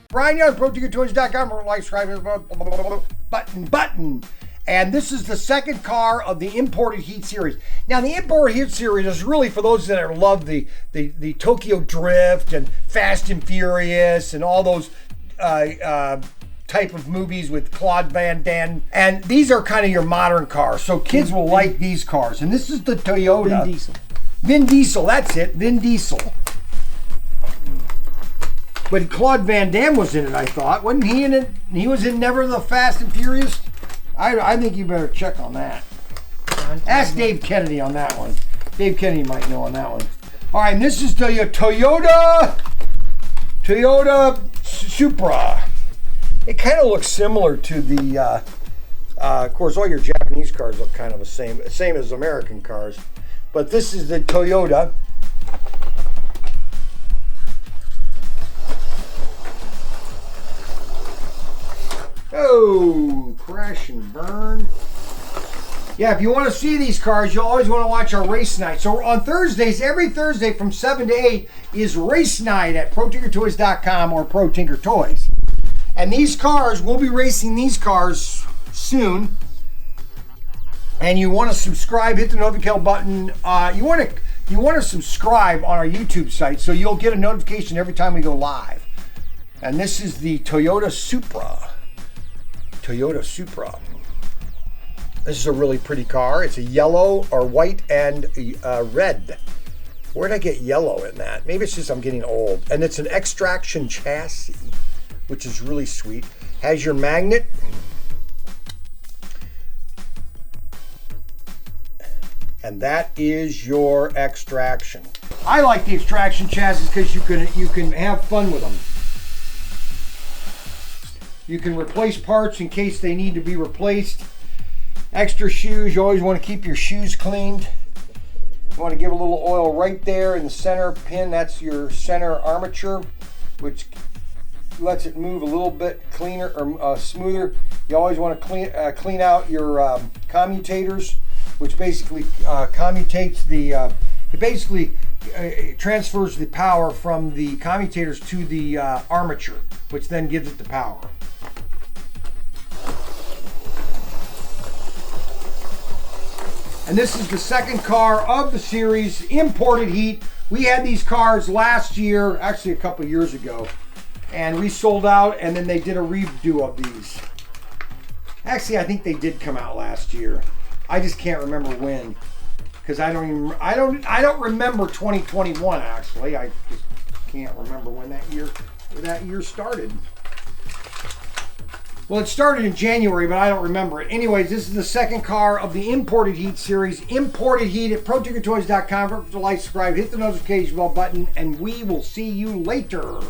Brian Young, ProTinkerToys.com, like, subscribe, button. And this is the second car of the Imported Heat series. Now, the Imported Heat series is really for those that love the Tokyo Drift and Fast and Furious and all those type of movies with Claude Van Damme. And these are kind of your modern cars, so kids will like these cars. And this is the Toyota. Vin Diesel. Vin Diesel, that's it, Vin Diesel. But Claude Van Damme was in it, I thought. Wasn't he in it? He was in Never the Fast and Furious? I think you better check on that. Ask Dave Kennedy on that one. Dave Kennedy might know on that one. All right, and this is the Toyota Supra. It kind of looks similar to the, of course, all your Japanese cars look kind of the same as American cars. But this is the Toyota. Oh, crash and burn. Yeah, if you want to see these cars, you'll always want to watch our race night. So on Thursdays, every Thursday from 7 to 8 is race night at ProTinkerToys.com or ProTinkerToys. And these cars, we'll be racing these cars soon. And you want to subscribe, hit the notification button. You want to subscribe on our YouTube site so you'll get a notification every time we go live. And this is the Toyota Supra. Toyota Supra. This is a really pretty car. It's a yellow or white and red. Where'd I get yellow in that? Maybe it's just I'm getting old. And it's an extraction chassis, which is really sweet. Has your magnet. And that is your extraction. I like the extraction chassis because you can have fun with them. You can replace parts in case they need to be replaced. Extra shoes, you always want to keep your shoes cleaned. You want to give a little oil right there in the center pin. That's your center armature, which lets it move a little bit cleaner or smoother. You always want to clean out your commutators, which basically commutates the, it basically transfers the power from the commutators to the armature, which then gives it the power. And this is the second car of the series, Imported Heat. We had these cars last year, actually a couple years ago, and we sold out, and then they did a redo of these. Actually, I think they did come out last year. I just can't remember when, because I don't remember 2021 actually. I just can't remember when that year started. Well, it started in January, but I don't remember it. Anyways, this is the second car of the Imported Heat series. Imported Heat at ProTinkerToys.com. Like, subscribe, hit the notification bell button, and we will see you later.